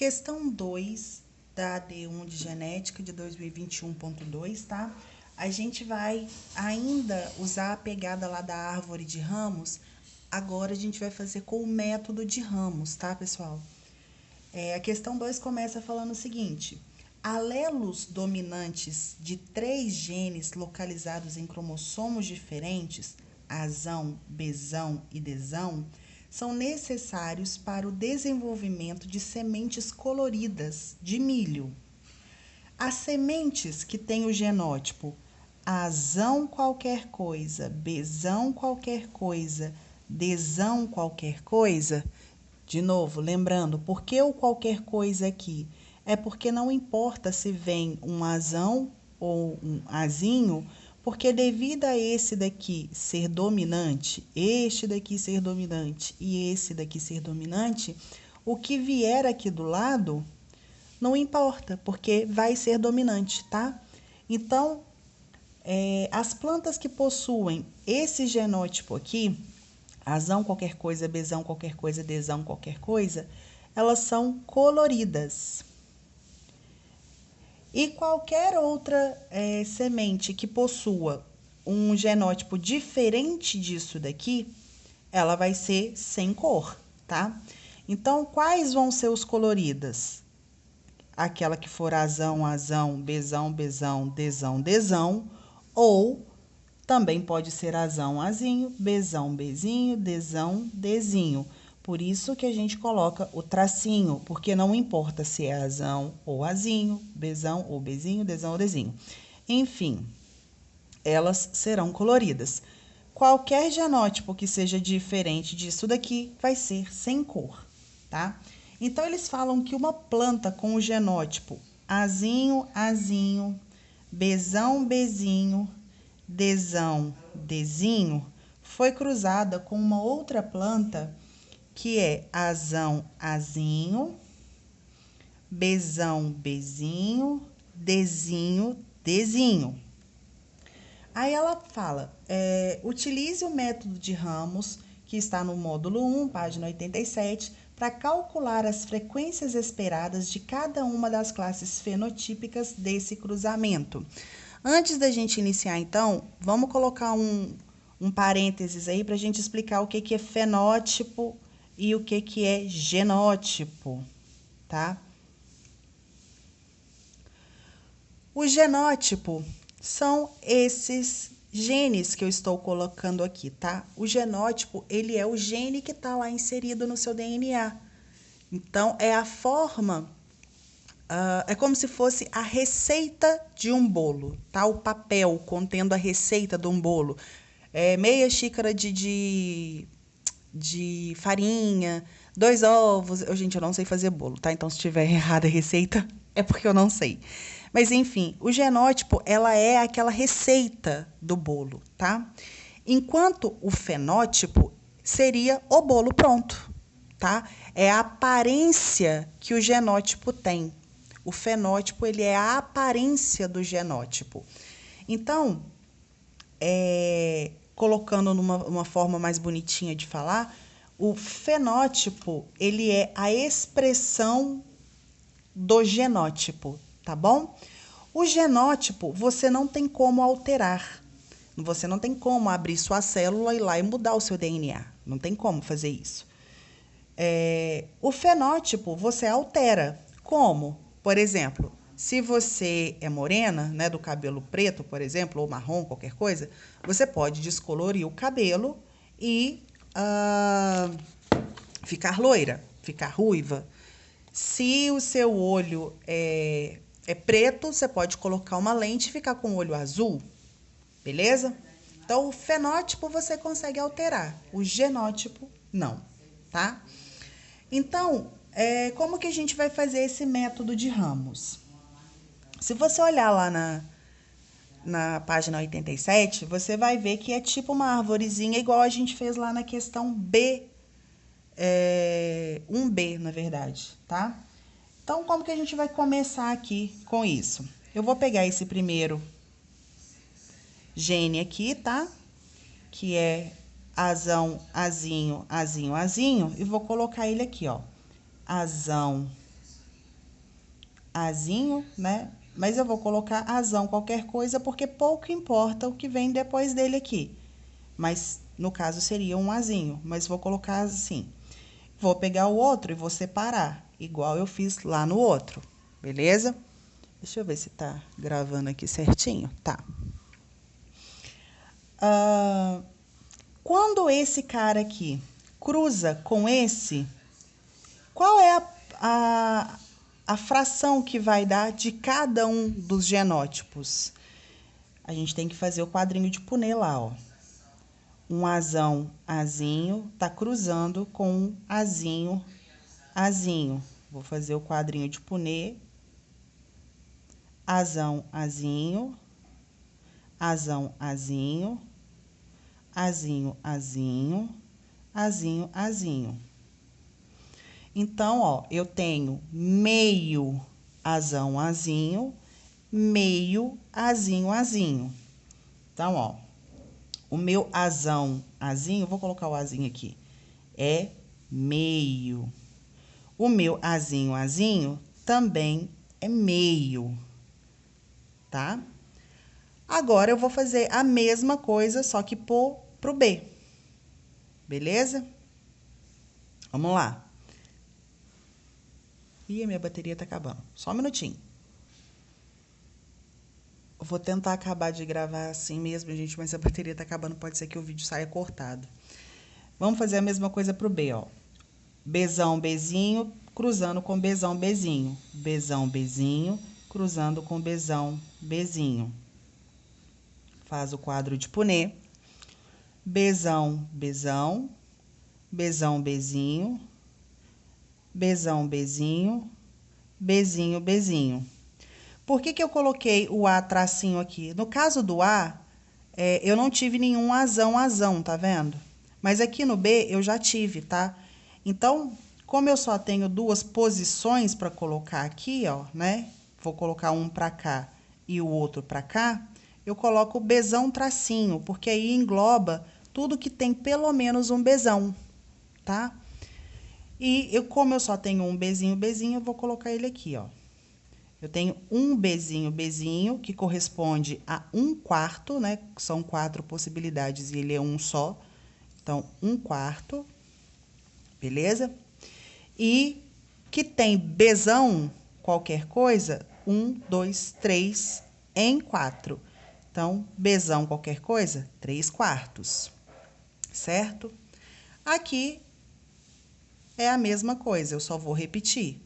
Questão 2 da AD1 de Genética de 2021.2, tá? A gente vai ainda usar a pegada lá da árvore de ramos. Agora a gente vai fazer com o método de ramos, tá, pessoal? A questão 2 começa falando o seguinte: alelos dominantes de 3 genes localizados em cromossomos diferentes, Azão, Bzão e Dzão, são necessários para o desenvolvimento de sementes coloridas de milho. As sementes que têm o genótipo Azão qualquer coisa, Bzão qualquer coisa, Dzão qualquer coisa. De novo, lembrando, por que o qualquer coisa aqui? É porque não importa se vem um azão ou um azinho, porque devido a esse daqui ser dominante, este daqui ser dominante e esse daqui ser dominante, o que vier aqui do lado não importa, porque vai ser dominante, tá? Então, as plantas que possuem esse genótipo aqui, Azão qualquer coisa, Bzão qualquer coisa, Dzão qualquer coisa, elas são coloridas. E qualquer outra semente que possua um genótipo diferente disso daqui, ela vai ser sem cor, tá? Então, quais vão ser os coloridas? Aquela que for Azão, Azão, Bzão, Bzão, Dzão, Dzão, ou também pode ser Azão, Azinho, Bzão, Bzinho, Dzão, Dzinho. Por isso que a gente coloca o tracinho, porque não importa se é Azão ou Azinho, Bzão ou Bzinho, Dzão ou Dzinho. Enfim, elas serão coloridas. Qualquer genótipo que seja diferente disso daqui vai ser sem cor, tá? Então, eles falam que uma planta com o genótipo Azinho, Azinho, Bzão, Bzinho, Dzão, Dzinho, foi cruzada com uma outra planta que é Azão, Azinho, Bzão, Bzinho, Dzinho, Dzinho. Aí ela fala, utilize o método de ramos, que está no módulo 1, página 87, para calcular as frequências esperadas de cada uma das classes fenotípicas desse cruzamento. Antes da gente iniciar, então, vamos colocar um parênteses aí para a gente explicar o que é fenótipo e o que é genótipo, tá? O genótipo são esses genes que eu estou colocando aqui, tá? O genótipo, ele é o gene que está lá inserido no seu DNA. Então, é a forma, é como se fosse a receita de um bolo, tá? O papel contendo a receita de um bolo. Meia xícara de farinha, 2 ovos. Gente, eu não sei fazer bolo, tá? Então, se estiver errada a receita, é porque eu não sei. Mas, enfim, o genótipo, ela é aquela receita do bolo, tá? Enquanto o fenótipo seria o bolo pronto, tá? É a aparência que o genótipo tem. O fenótipo, ele é a aparência do genótipo. Então, colocando numa forma mais bonitinha de falar, o fenótipo, ele é a expressão do genótipo, tá bom? O genótipo, você não tem como alterar. Você não tem como abrir sua célula e ir lá e mudar o seu DNA. Não tem como fazer isso. O fenótipo, você altera. Como? Por exemplo, se você é morena, né, do cabelo preto, por exemplo, ou marrom, qualquer coisa, você pode descolorir o cabelo e ficar loira, ficar ruiva. Se o seu olho é preto, você pode colocar uma lente e ficar com o olho azul, beleza? Então, o fenótipo você consegue alterar, o genótipo não, tá? Então, como que a gente vai fazer esse método de ramos? Se você olhar lá na página 87, você vai ver que é tipo uma arvorezinha, igual a gente fez lá na questão B, 1B, na verdade, tá? Então, como que a gente vai começar aqui com isso? Eu vou pegar esse primeiro gene aqui, tá? Que é Azão, Azinho, Azinho, Azinho, e vou colocar ele aqui, ó. Azão, Azinho, né? Mas eu vou colocar azão qualquer coisa, porque pouco importa o que vem depois dele aqui. Mas, no caso, seria um azinho, mas vou colocar assim. Vou pegar o outro e vou separar, igual eu fiz lá no outro, beleza? Deixa eu ver se tá gravando aqui certinho. Tá. Quando esse cara aqui cruza com esse, qual é a fração que vai dar de cada um dos genótipos? A gente tem que fazer o quadrinho de Punnett lá, ó. Um azão, azinho, tá cruzando com um azinho, azinho. Vou fazer o quadrinho de Punnett. Azão, azinho, azão, azinho, azinho, azinho, azinho, azinho. Então, ó, eu tenho meio azão, azinho, meio azinho, azinho. Então, ó, o meu azão, azinho, vou colocar o azinho aqui, é meio. O meu azinho, azinho, também é meio, tá? Agora, eu vou fazer a mesma coisa, só que pro B. Beleza? Vamos lá. Ih, a minha bateria tá acabando. Só um minutinho. Eu vou tentar acabar de gravar assim mesmo, gente, mas a bateria tá acabando, pode ser que o vídeo saia cortado. Vamos fazer a mesma coisa pro B, ó. Bzão, Bzinho, cruzando com Bzão, Bzinho. Bzão, Bzinho, cruzando com Bzão, Bzinho. Faz o quadro de Punnett. Bzão, Bzão, Bzão, Bzinho, Bzão, Bzinho, Bzinho, Bzinho. Por que eu coloquei o A tracinho aqui? No caso do A, eu não tive nenhum azão, azão, tá vendo? Mas aqui no B eu já tive, tá? Então, como eu só tenho duas posições para colocar aqui, ó, né? Vou colocar um para cá e o outro para cá, eu coloco o Bzão tracinho, porque aí engloba tudo que tem pelo menos um Bzão, tá? E como eu só tenho um Bzinho, Bzinho, eu vou colocar ele aqui, ó. Eu tenho um Bzinho, Bzinho, que corresponde a 1/4, né? São 4 possibilidades e ele é um só. Então, 1/4, beleza? E que tem Bzão, qualquer coisa, 1, 2, 3 em 4. Então, Bzão, qualquer coisa, 3/4, certo? Aqui é a mesma coisa, eu só vou repetir,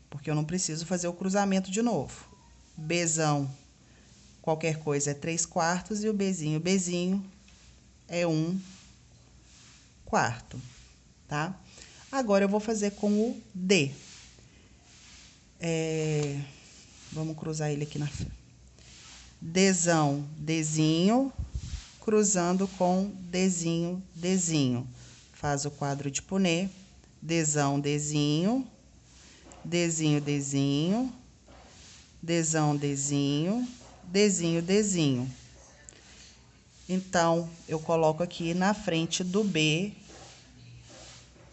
porque eu não preciso fazer o cruzamento de novo. Bzão, qualquer coisa, é 3/4 e o Bzinho, Bzinho é 1/4, tá? Agora, eu vou fazer com o D. Vamos cruzar ele aqui na frente. Dzão, Dzinho, cruzando com Dzinho, Dzinho. Faz o quadro de Punnett. Dzão, Dzinho, Dzinho, Dzinho, Dzão, Dzinho, Dzinho, Dzinho. Então, eu coloco aqui na frente do B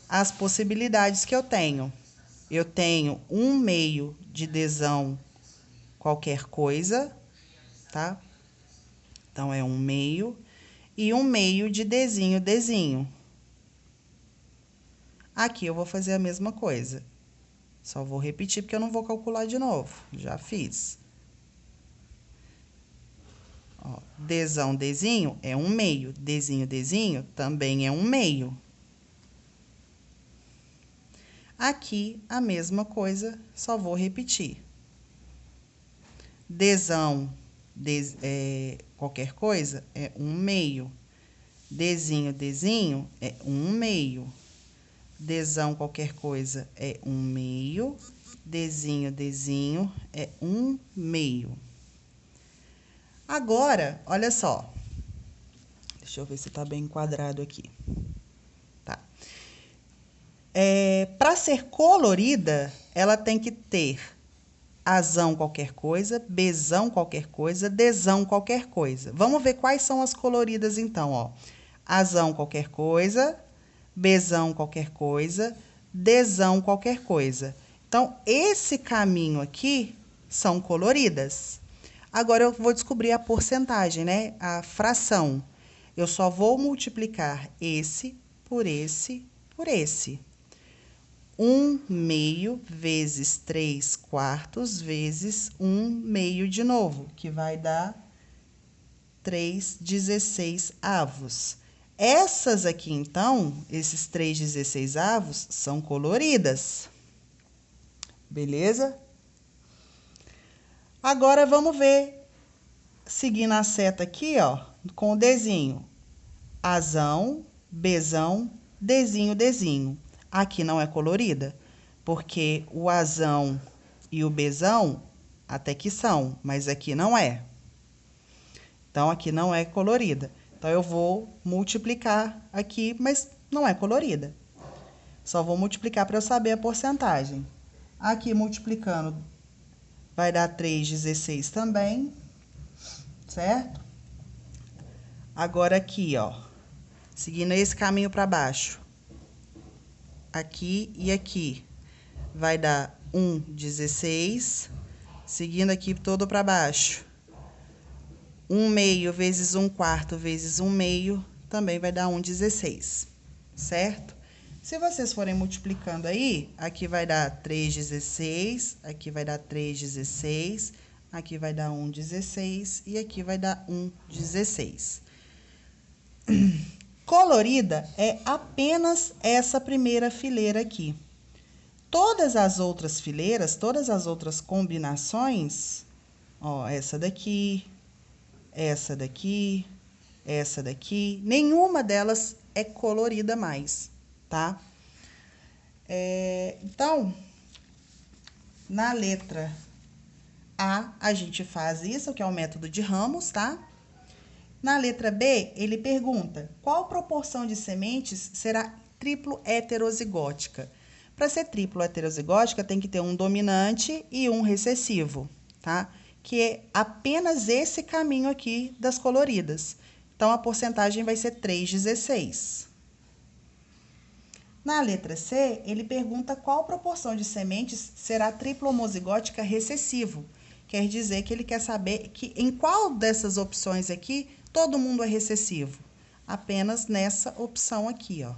as possibilidades que eu tenho. Eu tenho um meio de Dzão qualquer coisa, tá? Então, é um meio e um meio de Dzinho, Dzinho. Aqui eu vou fazer a mesma coisa. Só vou repetir porque eu não vou calcular de novo. Já fiz. Ó, Dzão, Dzinho é um meio. Dzinho, Dzinho também é um meio. Aqui, a mesma coisa, só vou repetir. Dzão, qualquer coisa, é um meio. Dzinho, Dzinho é um meio. Dzão, qualquer coisa, é um meio. Dzinho, Dzinho é um meio. Agora, olha só. Deixa eu ver se tá bem enquadrado aqui. Tá. Para ser colorida, ela tem que ter azão qualquer coisa, bzão qualquer coisa, dzão qualquer coisa. Vamos ver quais são as coloridas, então, ó. Azão qualquer coisa, bzão qualquer coisa, dzão qualquer coisa. Então, esse caminho aqui são coloridas. Agora, eu vou descobrir a porcentagem, né? A fração. Eu só vou multiplicar esse por esse por esse. 1/2 vezes 3/4 vezes 1/2 de novo, que vai dar 3/16. Essas aqui, então, esses 3/16 são coloridas. Beleza? Agora, vamos ver, seguindo a seta aqui, ó, com o desenho. Azão, Bzão, Dzinho, Dzinho. Aqui não é colorida, porque o azão e o Bzão até que são, mas aqui não é. Então, aqui não é colorida. Então, eu vou multiplicar aqui, mas não é colorida. Só vou multiplicar para eu saber a porcentagem. Aqui, multiplicando, vai dar 3/16 também, certo? Agora, aqui, ó, seguindo esse caminho para baixo, aqui e aqui, vai dar 1/16, seguindo aqui todo para baixo. 1/2 vezes 1/4 vezes 1/2 também vai dar 1/16, certo? Se vocês forem multiplicando aí, aqui vai dar 3/16, aqui vai dar 3/16, aqui vai dar 1/16 e aqui vai dar 1/16. Colorida é apenas essa primeira fileira aqui. Todas as outras fileiras, todas as outras combinações, ó, essa daqui, essa daqui, essa daqui, nenhuma delas é colorida mais, tá? Então, na letra A gente faz isso, que é o método de ramos, tá? Na letra B, ele pergunta qual proporção de sementes será triplo heterozigótica. Para ser triplo heterozigótica, tem que ter um dominante e um recessivo, tá? Que é apenas esse caminho aqui das coloridas. Então, a porcentagem vai ser 3/16. Na letra C, ele pergunta qual proporção de sementes será triplo homozigótica recessivo. Quer dizer que ele quer saber que em qual dessas opções aqui todo mundo é recessivo. Apenas nessa opção aqui, ó.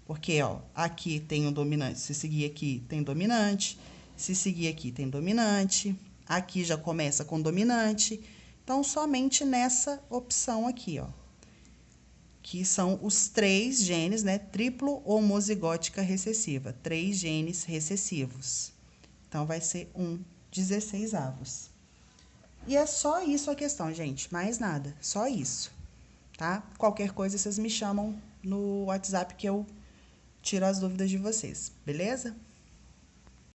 Porque, ó, aqui tem um dominante. Se seguir aqui, tem dominante. Se seguir aqui, tem dominante. Aqui já começa com dominante. Então, somente nessa opção aqui, ó. Que são os 3 genes, né? Triplo homozigótica recessiva. 3 genes recessivos. Então, vai ser 1/16. E é só isso a questão, gente. Mais nada. Só isso. Tá? Qualquer coisa, vocês me chamam no WhatsApp que eu tiro as dúvidas de vocês. Beleza?